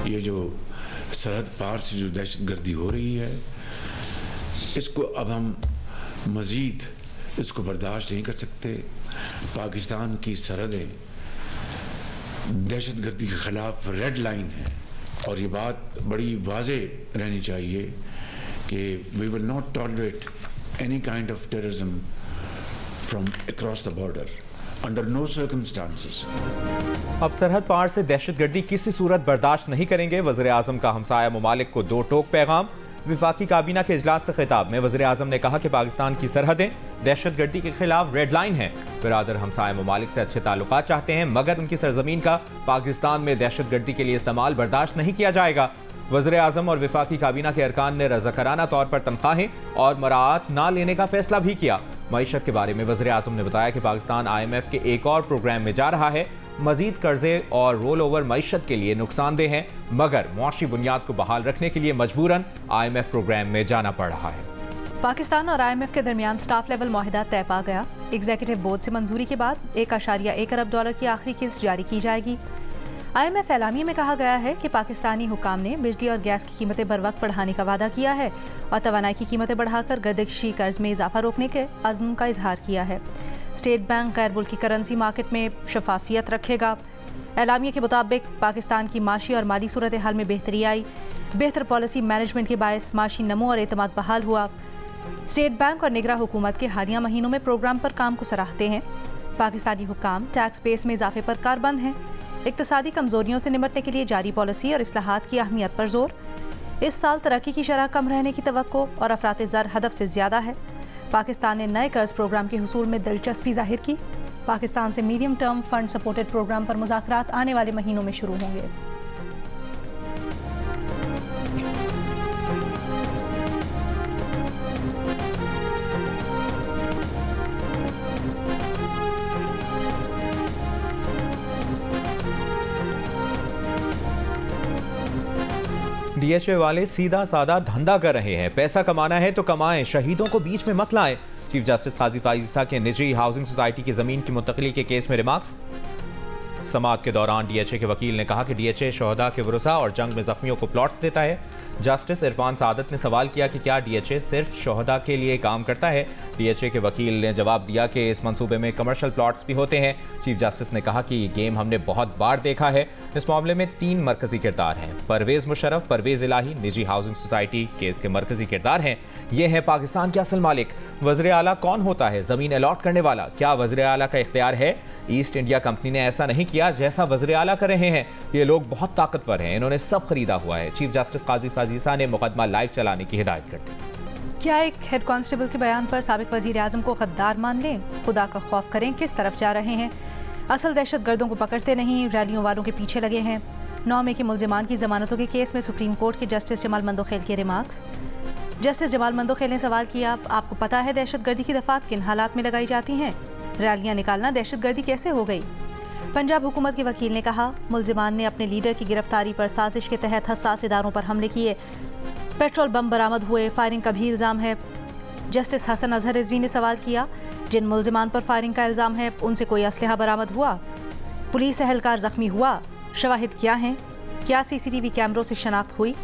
ये जो सरहद पार से जो दहशतगर्दी हो रही है, इसको अब हम मज़ीद इसको बर्दाश्त नहीं कर सकते। पाकिस्तान की सरहदें दहशतगर्दी के ख़िलाफ़ रेड लाइन है और ये बात बड़ी वाज़े रहनी चाहिए कि we will not tolerate any kind of terrorism from across the border under no circumstances. अब सरहद पार से दहशतगर्दी किसी सूरत बर्दाश्त नहीं करेंगे। वज़ीर आज़म का हमसाया ममालिक को दो टोक पैगाम। विफाकी काबीना के इजलास से खिताब में वज़ीर आज़म ने कहा कि पाकिस्तान की सरहदें दहशतगर्दी के खिलाफ रेड लाइन हैं। बिरादर हमसाया ममालिक से अच्छे ताल्लुकात चाहते हैं, मगर उनकी सरजमीन का पाकिस्तान में दहशतगर्दी के लिए इस्तेमाल बर्दाश्त नहीं किया जाएगा। वज़ीर आज़म और विफाकी काबीना के अरकान ने रज़ाकाराना तौर पर तनख्वाहें और मराआत ना लेने का फैसला भी किया। मईशत के बारे में वज़ीर आज़म ने बताया कि पाकिस्तान IMF के एक और प्रोग्राम में जा रहा है। मजीद कर्जे और रोल ओवर मईशत के लिए नुकसानदेह हैं, मगर मुआशी बुनियाद को बहाल रखने के लिए मजबूरन IMF प्रोग्राम में जाना पड़ रहा है। पाकिस्तान और IMF के दरमियान स्टाफ लेवल मुआहिदा तय पा गया। एग्जीक्यूटिव बोर्ड से मंजूरी के बाद $1.1 अरब की आखिरी किस्त जारी की जाएगी। IMF एलामिया में कहा गया है कि पाकिस्तानी हुकाम ने बिजली और गैस की कीमतें बर वक्त बढ़ाने का वादा किया है और तवानाई की कीमतें बढ़ाकर गर्दिशी कर्ज में इजाफा रोकने के अज़्म का इजहार किया है। स्टेट बैंक गैर मुल्की करेंसी मार्केट में शफाफियत रखेगा। एलामिया के मुताबिक पाकिस्तान की माशी और माली सूरत हाल में बेहतरी आई। बेहतर पॉलिसी मैनेजमेंट के बायस माशी नमो और एतमाद बहाल हुआ। स्टेट बैंक और निगरान हुकूमत के हालिया महीनों में प्रोग्राम पर काम को सराहते हैं। पाकिस्तानी हुकाम टैक्स बेस में इजाफे पर कारबंद हैं। इक्तसादी कमजोरियों से निपटने के लिए जारी पॉलिसी और इस्लाहात की अहमियत पर जोर। इस साल तरक्की की शरह कम रहने की तवक्को और अफरात ज़र हदफ से ज़्यादा है। पाकिस्तान ने नए कर्ज प्रोग्राम के हुसूल में दिलचस्पी जाहिर की। पाकिस्तान से medium term fund supported programme पर मुज़ाकरात आने वाले महीनों में शुरू होंगे। DHA वाले सीधा साधा धंधा कर रहे हैं। पैसा कमाना है तो कमाएं, शहीदों को बीच में मत लाएं। चीफ जस्टिस काजी फाइज़ा के निजी हाउसिंग सोसाइटी की जमीन की मुंतकली के केस में रिमार्क्स। समाअत के दौरान DHA के वकील ने कहा कि DHA शोहदा के वरुसा और जंग में जख्मियों को प्लॉट्स देता है। जस्टिस इरफान सादत ने सवाल किया कि क्या DHA सिर्फ शोहदा के लिए काम करता है। DHA के वकील ने जवाब दिया कि इस मंसूबे में कमर्शियल प्लॉट्स भी होते हैं। चीफ जस्टिस ने कहा कि ये गेम हमने बहुत बार देखा है। इस मामले में 3 मरकजी किरदार हैं। परवेज मुशर्रफ, परवेज इलाही, निजी हाउसिंग सोसाइटी केस के मरकजी किरदार हैं। ये है पाकिस्तान के असल मालिक। वज़ीर आला कौन होता है जमीन अलॉट करने वाला? क्या वज़ीर आला का इख्तियार है? ईस्ट इंडिया कंपनी ने ऐसा नहीं किया जैसा वज़ीर आला कर रहे हैं। ये लोग बहुत ताकतवर हैं, इन्होंने सब खरीदा हुआ है। चीफ जस्टिस काजी फाइज़ा ने मुकदमा लाइव चलाने की हिदायत कर दी। क्या एक हेड कांस्टेबल के बयान पर साबिक वज़ीर आज़म को गद्दार मान लें? खुदा का खौफ करें, किस तरफ जा रहे हैं? असल दहशत गर्दों को पकड़ते नहीं, रैलियों वालों के पीछे लगे हैं। 9 मई के मुलजिमान की जमानतों के केस में सुप्रीम कोर्ट के जस्टिस जमाल मंदोखेल के रिमार्क्स। जस्टिस जमाल मंदोखेल ने सवाल किया, आपको पता है दहशत गर्दी की दफात किन हालात में लगाई जाती हैं? रैलियां निकालना दहशत गर्दी कैसे हो गई? पंजाब हुकूमत के वकील ने कहा, मुलजिमान ने अपने लीडर की गिरफ्तारी पर साजिश के तहत हसास इदारों पर हमले किए। पेट्रोल बम बरामद हुए, फायरिंग का भी इल्ज़ाम है। जस्टिस हसन अजहर रिजवी ने सवाल किया, जिन मुलजिमान पर फायरिंग का इल्ज़ाम है उनसे कोई असलहा बरामद हुआ? पुलिस एहलकार ज़ख्मी हुआ? शवाहिद क्या हैं? क्या CCTV कैमरों से शनाख्त हुई?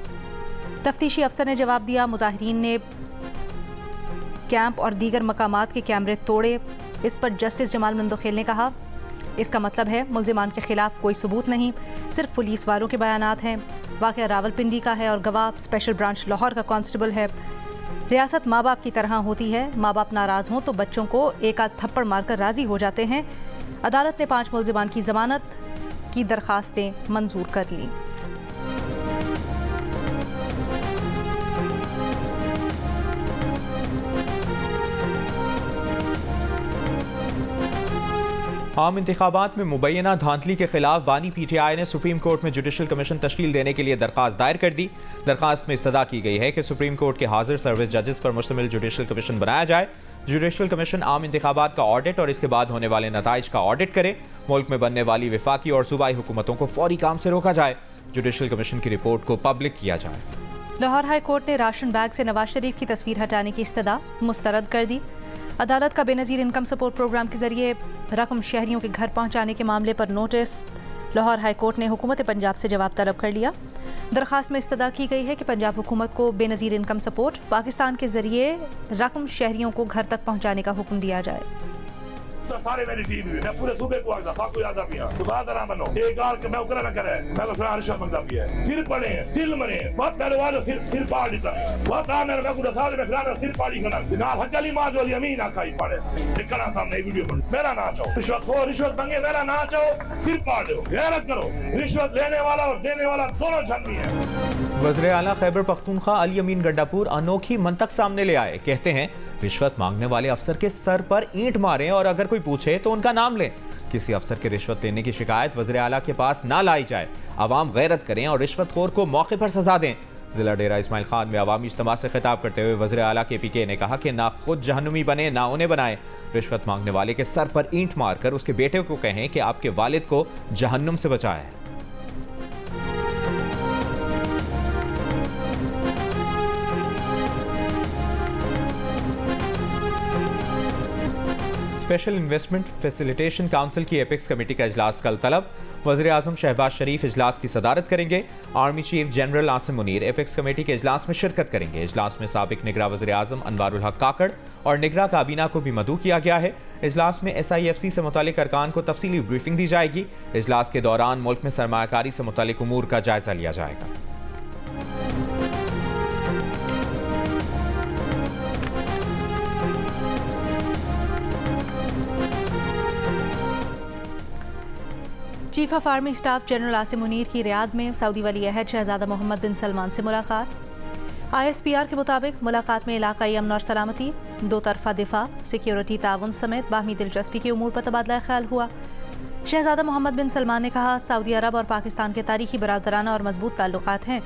तफ्तीशी अफसर ने जवाब दिया, मुजाहिरीन ने कैंप और दीगर मकामात के कैमरे तोड़े। इस पर जस्टिस जमाल मंदोखेल ने कहा, इसका मतलब है मुलजिमान के खिलाफ कोई सबूत नहीं, सिर्फ पुलिस वालों के बयानात हैं। वाक़या रावलपिंडी का है और गवाह स्पेशल ब्रांच लाहौर का कांस्टेबल है। रियासत माँ बाप की तरह होती है, माँ बाप नाराज़ हों तो बच्चों को एक आध थप्पड़ मारकर राज़ी हो जाते हैं। अदालत ने 5 मुलजिमान की जमानत की दरखास्तें मंजूर कर लीं। आम इंतखाबात में मुबैना धांधली के खिलाफ बानी PTI ने सुप्रीम कोर्ट में जुडिशल कमीशन तश्कील देने के लिए दरख्वास्त दायर कर दी। दरख्वास्त में इस्तदा की गई है कि सुप्रीम कोर्ट के हाजिर सर्विस जजेस पर मुश्तमिल जुडिशल कमीशन बनाया जाए। जुडिशल कमीशन आम इंतखाबात का ऑडिट और इसके बाद होने वाले नताइज का ऑडिट करे। मुल्क में बनने वाली वफाकी और सूबाई हुकूमतों को फौरी काम से रोका जाए। जुडिशल कमीशन की रिपोर्ट को पब्लिक किया जाए। लाहौर हाई कोर्ट ने राशन बैग से नवाज शरीफ की तस्वीर हटाने की इस्तदा मुस्तरद कर दी। अदालत का बेनज़ीर इनकम सपोर्ट प्रोग्राम के जरिए रकम शहरियों के घर पहुंचाने के मामले पर नोटिस। लाहौर हाई कोर्ट ने हुकूमत पंजाब से जवाब तलब कर लिया। दरख्वास्त में इस्तदा की गई है कि पंजाब हुकूमत को बेनज़ीर इनकम सपोर्ट पाकिस्तान के जरिए रकम शहरियों को घर तक पहुँचाने का हुक्म दिया जाए। सारे मेरी टीम में मैं पूरे सूबे को आगा साको याद पिया सुबह दरा मनो एक गाल के मैं उकरा ना करे मैं तो फरार रिश्वत मंगदा पिया सिर पड़े सिर मरे बहुत मेरे वाले सिर पाड़ दिता बहुत आ मेरे मैं कुछ साल में फरार सिर पाड़ी खड़ा बिना हकली मां जो अमीन आखाई पड़े दिखना सामने वीडियो पर मेरा ना चाहो रिश्वत मांगे मेरा ना चाहो सिर पाड़ दो गैरत करो रिश्वत लेने वाला और देने वाला दोनों झन्नी है। वज़ीर आला खैबर पख्तूनख्वा अली अमीन गंडापुर अनोखी मंतक सामने ले आए। कहते हैं रिश्वत मांगने वाले अफसर के सर पर ईंट मारें और अगर कोई पूछे तो उनका नाम लें। किसी अफसर के रिश्वत लेने की शिकायत वज़ीर आला के पास ना लाई जाए। अवाम गैरत करें और रिश्वतखोर को मौके पर सजा दें। जिला डेरा इस्माइल खान में अवामी इज्तिमा से खिताब करते हुए वज़ीर आला के PK ने कहा कि ना खुद जहन्नुमी बने ना उन्हें बनाए। रिश्वत मांगने वाले के सर पर ईंट मारकर उसके बेटे को कहें कि आपके वालिद को जहन्नुम से बचाए। स्पेशल इन्वेस्टमेंट फैसिलिटेशन काउंसिल की एपेक्स कमेटी का इजलास कल तलब। वज़ीर आज़म शहबाज शरीफ इजलास की सदारत करेंगे। Army chief general Asim Munir apex committee के इजलास में शिरकत करेंगे। इजलास में साबिक निगरान वज़ीर आज़म अनवारुल हक काकड़ और निगरान काबीना को भी मदऊ किया गया है। इजलास में SIFC से मुतालिक अरकान को तफसीली ब्रीफिंग दी जाएगी। इजलास के दौरान मुल्क में सरमायाकारी से मुतालिक उमूर का जायजा लिया जाएगा। Chief of army staff general Asim Munir की रियाद में सऊदी वली अहद शहजादा मोहम्मद बिन सलमान से मुलाकात। ISPR के मुताबिक मुलाकात में इलाकाई अमन और सलामती, दो तरफा दिफा, सिक्योरिटी ताउन समेत बाहमी दिलचस्पी के उमूर पर तबादला ख्याल हुआ। शहजादा मोहम्मद बिन सलमान ने कहा, सऊदी अरब और पाकिस्तान के तारीखी बरादराना और मजबूत ताल्लुकात हैं।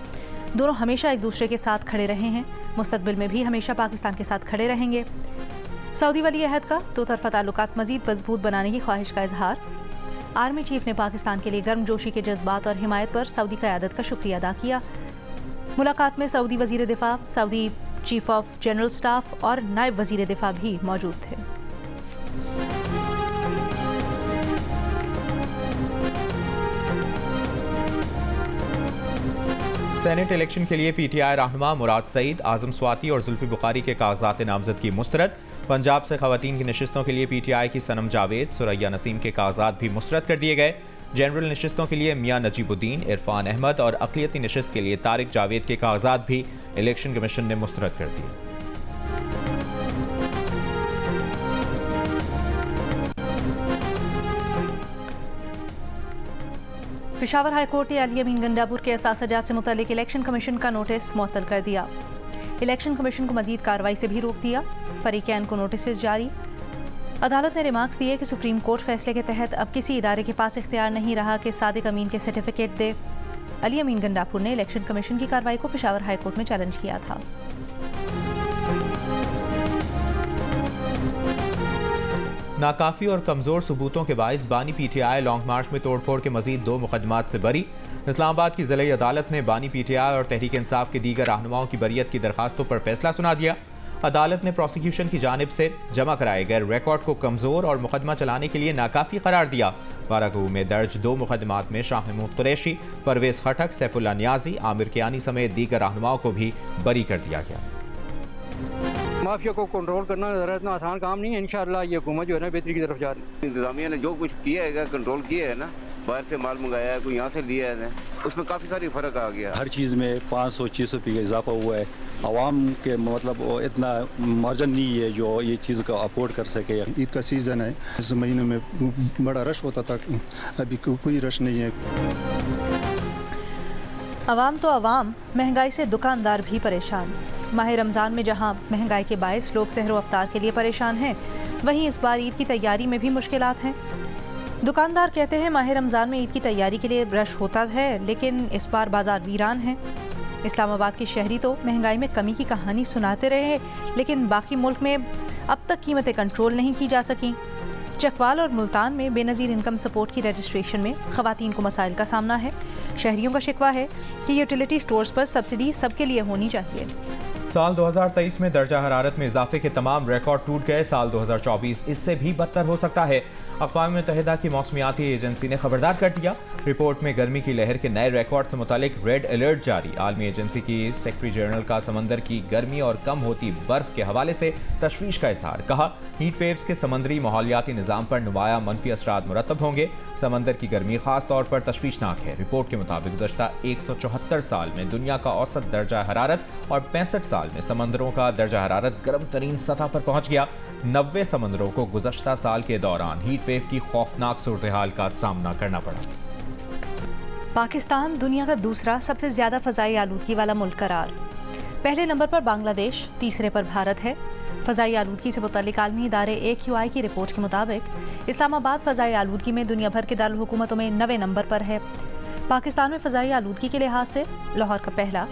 दोनों हमेशा एक दूसरे के साथ खड़े रहे हैं, मुस्तकबिल में भी हमेशा पाकिस्तान के साथ खड़े रहेंगे। सऊदी वली अहद का दो तरफा ताल्लुकात मजीद मजबूत बनाने की ख्वाहिश का इजहार। आर्मी चीफ ने पाकिस्तान के लिए गर्मजोशी के जज्बात और हिमायत पर सऊदी क़यादत का शुक्रिया अदा किया। मुलाकात में सऊदी वज़ीर दिफा, Saudi chief of general staff और नायब वज़ीर दिफा भी मौजूद थे। सेनेट इलेक्शन के लिए PTI रहनुमा मुराद सईद, आजम स्वाति और जुल्फी बुखारी के कागजात नामजदगी मुस्तरद। पंजाब से खवातीन की नशिस्तों के लिए PTI की सनम जावेद, सुरैया नसीम के कागजात भी मुस्तरद कर दिए गए। जनरल नशिस्तों के लिए मियां नजीबुद्दीन, इरफान अहमद और अक़लियती नशिस्त के लिए तारिक जावेद के कागजात भी इलेक्शन कमीशन ने मुस्तरद कर दिए। पेशावर हाई कोर्ट ने अली अमीन गंडापुर के असासजात से मुतालिक इलेक्शन कमीशन का नोटिस मुअत्तल कर दिया। इलेक्शन कमीशन को मजीद कार्रवाई से भी रोक दिया। फरीकैन को नोटिस जारी। अदालत ने रिमार्क्स दिए कि सुप्रीम कोर्ट फैसले के तहत अब किसी इदारे के पास इख्तियार नहीं रहा कि सादिक अमीन के सर्टिफिकेट दे। अली अमीन गंडापुर ने इलेक्शन कमीशन की कार्रवाई को पेशावर हाई कोर्ट में चैलेंज किया था। नाकाफी और कमजोर सबूतों के बाइस बानी PTI लॉन्ग मार्च में तोड़फोड़ के मजीद 2 मुकदमात से बरी। इस्लामाबाद की ज़िला अदालत ने बानी PTI और तहरीक इंसाफ के दीगर रहनुमाओं की बरियत की दरखास्तों पर फैसला सुना दिया। अदालत ने प्रोसिक्यूशन की जानिब से जमा कराए गए रिकॉर्ड को कमजोर और मुकदमा चलाने के लिए नाकाफी करार दिया। वारागू में दर्ज 2 मुकदमात में शाह महमूद कुरैशी, परवेज खटक, सैफुल्लाह नियाजी, आमिर कियानी समेत दीगर रहनुमाओं को भी बरी कर दिया गया। माफिया को कंट्रोल करना ज़रा इतना आसान काम नहीं है। इंशाअल्लाह ये हुकूमत जो है ना बेहतरी की तरफ जा रही है। इंतजामिया ने जो कुछ किया है, कंट्रोल किया है ना, बाहर से माल मंगाया है, कोई यहाँ से लिया है, उसमें काफ़ी सारी फ़र्क आ गया। हर चीज़ में 500-600 रुपये का इजाफा हुआ है। आवाम के मतलब इतना मार्जिन नहीं है जो ये चीज़ को अफोर्ड कर सके। ईद का सीज़न है, इस महीने में बड़ा रश होता था, अभी कोई रश नहीं है। अवाम तो अवाम, महंगाई से दुकानदार भी परेशान। माह रमज़ान में जहां महंगाई के बायस लोग सहरो अफ्तार के लिए परेशान हैं, वहीं इस बार ईद की तैयारी में भी मुश्किलात हैं। दुकानदार कहते हैं माह रमज़ान में ईद की तैयारी के लिए रश होता है, लेकिन इस बार बाजार वीरान है। इस्लामाबाद के शहरी तो महंगाई में कमी की कहानी सुनाते रहे, लेकिन बाकी मुल्क में अब तक कीमतें कंट्रोल नहीं की जा सकीं। चकवाल और मुल्तान में बेनज़ीर इनकम सपोर्ट की रजिस्ट्रेशन में ख़वातीन को मसाइल का सामना है। शहरियों का शिकवा है कि यूटिलिटी स्टोर्स पर सब्सिडी सबके लिए होनी चाहिए। साल 2023 में दर्जा हरारत में इजाफे के तमाम रिकॉर्ड टूट गए। साल 2024 इससे भी बदतर हो सकता है। अक़वाम मुत्तहिदा की मौसमियाती एजेंसी ने खबरदार कर दिया। रिपोर्ट में गर्मी की लहर के नए रिकॉर्ड से मुतालिक रेड अलर्ट जारी। आलमी एजेंसी की सेक्रेटरी जनरल का समंदर की गर्मी और कम होती बर्फ के हवाले से तशवीश का इजहार। कहा, हीट वेव्स के समंदरी माहौलियाती निज़ाम पर नुमाया मनफी असरात मुरतब होंगे। समंदर की गर्मी खास तौर पर तशवीशनाक है। रिपोर्ट के मुताबिक गुज़श्ता 174 साल में दुनिया का औसत दर्जा हरारत और 65 साल में समंदरों का दर्जा हरारत गर्म तरीन सतह पर पहुंच गया। 90 समंदरों को गुज़श्ता साल के दौरान हीट वेव की खौफनाक सूरत हाल का सामना करना पड़ा। पाकिस्तान दुनिया का दूसरा सबसे ज्यादा फ़ज़ाई आलूदगी वाला मुल्क करार। पहले नंबर पर बांग्लादेश, तीसरे पर भारत है। फ़ज़ाई आलूदगी से मुतल्लिक़ आलमी इदारे AQI की रिपोर्ट के मुताबिक इस्लामाबाद फ़ज़ाई आलूदगी में दुनिया भर के दारुल हुकूमतों में 9वें नंबर पर है। पाकिस्तान में फ़ज़ाई आलूदगी के लिहाज से लाहौर का पहला,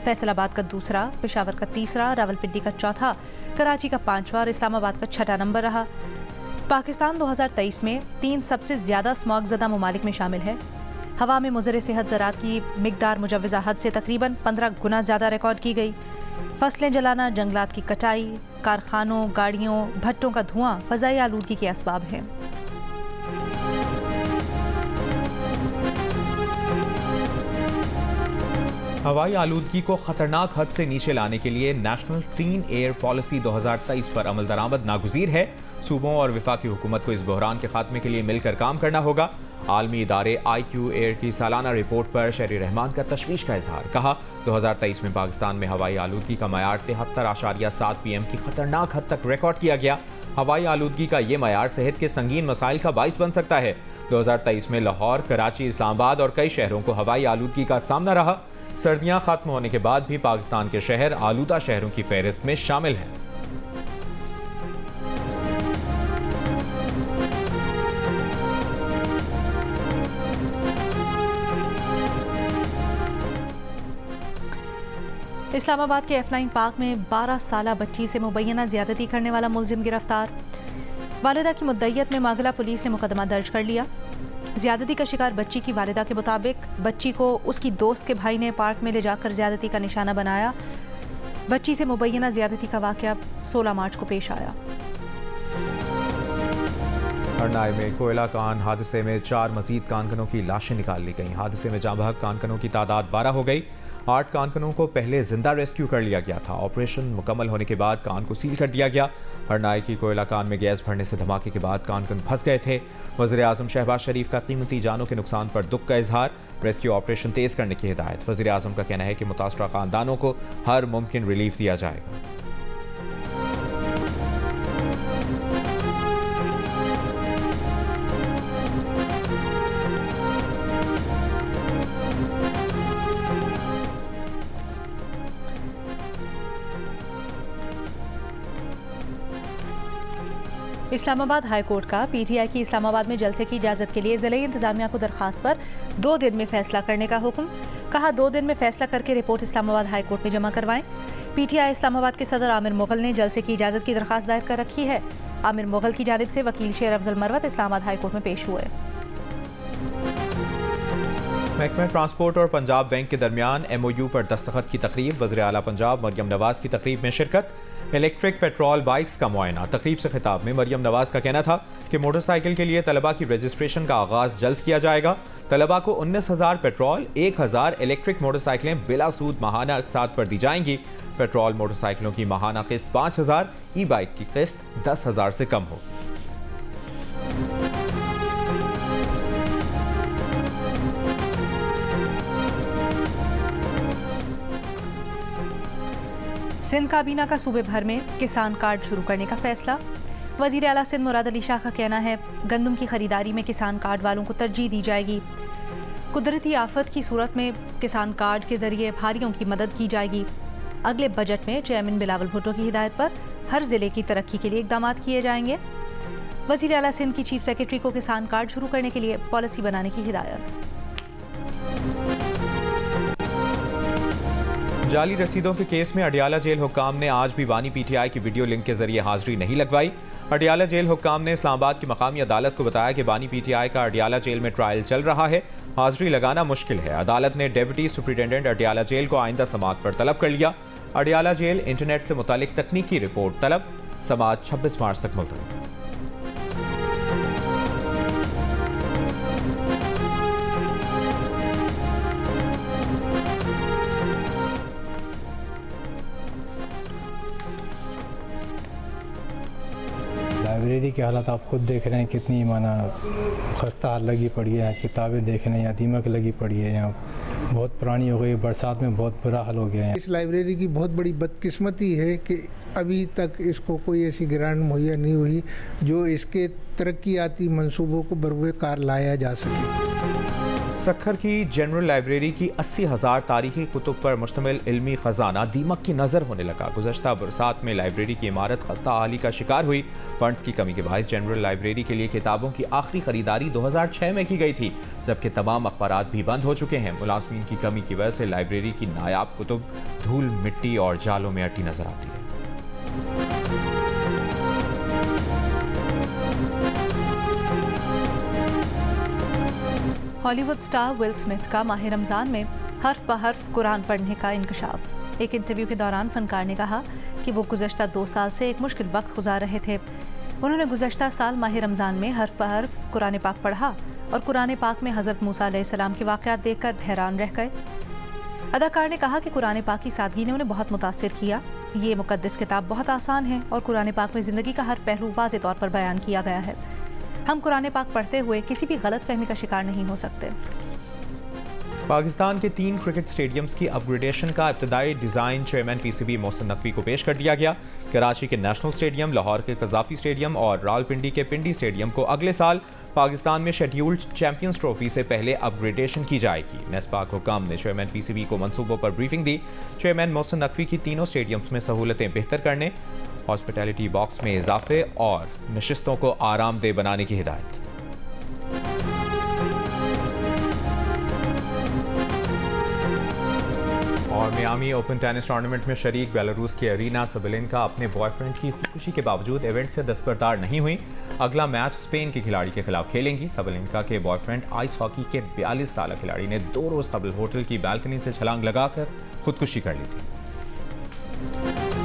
फैसलाबाद का दूसरा, पेशावर का तीसरा, रावलपिंडी का चौथा, कराची का 5वां और इस्लामाबाद का 6ठा नंबर रहा। पाकिस्तान 2023 में 3 सबसे ज़्यादा स्मॉग ज़दा ममालिक में शामिल है। हवा में मुज़र सेहत ज़रात की मिकदार मुजव्वज़ा हद से तकरीबन 15 गुना ज़्यादा रिकॉर्ड की गई। फसलें जलाना, जंगलात की कटाई, कारखानों, गाड़ियों, भट्टों का धुआं फ़ज़ाई आलूदगी के असबाब हैं। हवाई आलूदगी को खतरनाक हद से नीचे लाने के लिए नेशनल क्लीन एयर पॉलिसी 2023 पर अमल दरामद नागुज़ीर है। सूबों और वफाकी हुकूमत को इस बहरान के खात्मे के लिए मिलकर काम करना होगा। आलमी इदारे IQ एयर की सालाना रिपोर्ट पर शहरी रहमान का तशवीश का इजहार। कहा, 2023 में पाकिस्तान में हवाई आलूदगी का मयार 73.7 PM की खतरनाक हद तक रिकॉर्ड किया गया। हवाई आलूदगी का ये मयार सेहत के संगीन मसाइल का बाइस बन सकता है। 2023 में लाहौर, कराची, इस्लामाबाद और कई शहरों को हवाई आलूदगी का सामना रहा। सर्दियां खत्म होने के बाद भी पाकिस्तान के शहर आलूदा शहरों की फहरिस्त में शामिल हैं। इस्लामाबाद के F9 पार्क में 12 साला बच्ची से मुबैना ज्यादती करने वाला मुलजिम गिरफ्तार। वालिदा की मुद्दईयत में मागला पुलिस ने मुकदमा दर्ज कर लिया। ज्यादती का शिकार बच्ची की वालिदा के मुताबिक बच्ची को उसकी दोस्त के भाई ने पार्क में ले जाकर ज्यादती का निशाना बनाया। बच्ची से मुबैना ज्यादती का वाक़या 16 मार्च को पेश आया। हरनाई में कोयला कान हादसे में 4 मजीद कानकनों की लाशें निकाल ली गईं। हादसे में जाँ बहक कानकनों की तादाद 12 हो गई। 8 कानकनों को पहले जिंदा रेस्क्यू कर लिया गया था। ऑपरेशन मुकम्मल होने के बाद कान को सील कर दिया गया। हरनाई की कोयला कान में गैस भरने से धमाके के बाद कानकन फंस गए थे। वज़ीर आज़म शहबाज शरीफ का कीमती जानों के नुकसान पर दुख का इजहार। रेस्क्यू ऑपरेशन तेज करने की हिदायत। वज़ीर आज़म का कहना है कि मुतासरा खानदानों को हर मुमकिन रिलीफ दिया जाएगा। इस्लामाबाद हाई कोर्ट का PTI की इस्लामाबाद में जलसे की इजाज़त के लिए ज़िले इंतजामिया को दरख्वास्त पर 2 दिन में फैसला करने का हुक्म। कहा, 2 दिन में फैसला करके रिपोर्ट इस्लामाबाद हाई कोर्ट में जमा करवाएं। PTI इस्लामाबाद के सदर आमिर मुगल ने जलसे की इजाज़त की दरख्वास्त दायर कर रखी है। आमिर मुगल की जानिब से वकील शेर अफजल मरवत इस्लामाबाद हाई कोर्ट में पेश हुए। महकमा ट्रांसपोर्ट और पंजाब बैंक के दरमियान MOU पर दस्तखत की तकरीब। वज़ीर आला पंजाब मरियम नवाज की तकरीब में शिरकत। इलेक्ट्रिक पेट्रोल बाइक्स का मुआयना। तकरीब से खिताब में मरियम नवाज का कहना था कि मोटरसाइकिल के लिए तलबा की रजिस्ट्रेशन का आगाज़ जल्द किया जाएगा। तलबा को 19,000 पेट्रोल, 1,000 इलेक्ट्रिक मोटरसाइकिलें बिला सूद माहाना अक़सात पर दी जाएंगी। पेट्रोल मोटरसाइकिलों की माहाना किस्त 5,000, ई-बाइक की किस्त 10,000 से कम होगी। सिंध काबीना का सूबे भर में किसान कार्ड शुरू करने का फैसला। वज़ीर आला सिंध मुराद अली शाह का कहना है, गंदम की खरीदारी में किसान कार्ड वालों को तरजीह दी जाएगी। कुदरती आफत की सूरत में किसान कार्ड के जरिए भारियों की मदद की जाएगी। अगले बजट में चेयरमैन बिलावल भुट्टो की हिदायत पर हर जिले की तरक्की के लिए इकदाम किए जाएंगे। वज़ीर आला सिंध की चीफ सेक्रेटरी को किसान कार्ड शुरू करने के लिए पॉलिसी बनाने की हिदायत। जाली रसीदों के केस में अडियाला जेल हुक्काम ने आज भी बानी PTI की वीडियो लिंक के जरिए हाजिरी नहीं लगवाई। अडियाला जेल हुक्काम ने इस्लामाबाद की मकामी अदालत को बताया कि बानी PTI का अडियाला जेल में ट्रायल चल रहा है, हाजिरी लगाना मुश्किल है। अदालत ने डिप्टी सुपरिटेंडेंट अडियाला जेल को आइंदा समाअत पर तलब कर लिया। अडियाला जेल इंटरनेट से मुतालिक तकनीकी रिपोर्ट तलब। समाअत 26 मार्च तक मुलतवी। लाइब्रेरी की हालत आप खुद देख रहे हैं, कितनी माना खस्ता हाल लगी पड़ी है। किताबें देख रहे हैं, यहाँ दीमक लगी पड़ी है, यहाँ बहुत पुरानी हो गई, बरसात में बहुत बुरा हाल हो गया है। इस लाइब्रेरी की बहुत बड़ी बदकिस्मती है कि अभी तक इसको कोई ऐसी ग्रांट मुहैया नहीं हुई जो इसके तरक्याती मंसूबों को बरवकार लाया जा सके। सक्खर की जनरल लाइब्रेरी की 80,000 तारीखी कुतुब पर मुश्तमिल इल्मी खजाना दीमक की नज़र होने लगा। गुज़श्ता बरसात में लाइब्रेरी की इमारत खस्ता हाली का शिकार हुई। फंड्स की कमी के बायस जनरल लाइब्रेरी के लिए किताबों की आखिरी खरीदारी 2006 में की गई थी, जबकि तमाम अखबारात भी बंद हो चुके हैं। मुलाजमीन की कमी की वजह से लाइब्रेरी की नायाब कुतुब धूल, मिट्टी और जालों में अटी नजर आती है। हॉलीवुड स्टार विल स्मिथ का माह रमज़ान में हर्फ ब हर्फ कुरान पढ़ने का इंकशाफ। एक इंटरव्यू के दौरान फनकार ने कहा कि वो गुज़श्ता 2 साल से एक मुश्किल वक्त गुजार रहे थे। उन्होंने गुज़श्ता साल माह रमज़ान में हर्फ ब हर्फ कुरान पाक पढ़ा और कुरान पाक में हज़रत मूसा अलैहिस्सलाम के वाक़यात देखकर हैरान रह गए। अदाकार ने कहा कि कुरान पाक की सादगी ने उन्हें बहुत मुतासिर किया। ये मुक़द्दस किताब बहुत आसान है और कुरान पाक में ज़िंदगी का हर पहलू वाज़ेह तौर पर बयान किया गया है। हम कुरान पाक पढ़ते हुए किसी भी गलत फहमी का शिकार नहीं हो सकते। पाकिस्तान के 3 क्रिकेट स्टेडियम्स की अपग्रेडेशन का इब्तदाई design chairman PCB Mohsin Naqvi को पेश कर दिया गया। कराची के नेशनल स्टेडियम, लाहौर के कज़ाफ़ी स्टेडियम और रावलपिंडी के पिंडी स्टेडियम को अगले साल पाकिस्तान में शेड्यूल्ड चैंपियंस ट्रॉफी से पहले अपग्रेडेशन की जाएगी। नेस्पाक हुकाम ने चेयरमैन PCB को मंसूबों पर ब्रीफिंग दी। चेयरमैन मोहसिन नकवी की तीनों स्टेडियम्स में सहूलतें बेहतर करने, हॉस्पिटैलिटी बॉक्स में इजाफे और नशिस्तों को आरामदेह बनाने की हिदायत। और मियामी ओपन टेनिस टूर्नामेंट में शरीक बेलारूस की अरीना सबलेंका अपने बॉयफ्रेंड की खुदकुशी के बावजूद इवेंट से दस्तबरदार नहीं हुई। अगला मैच स्पेन के खिलाड़ी के खिलाफ खेलेंगी। सबलेंका के बॉयफ्रेंड आइस हॉकी के 42 साल खिलाड़ी ने 2 रोज कबल होटल की बालकनी से छलांग लगाकर खुदकुशी कर ली थी।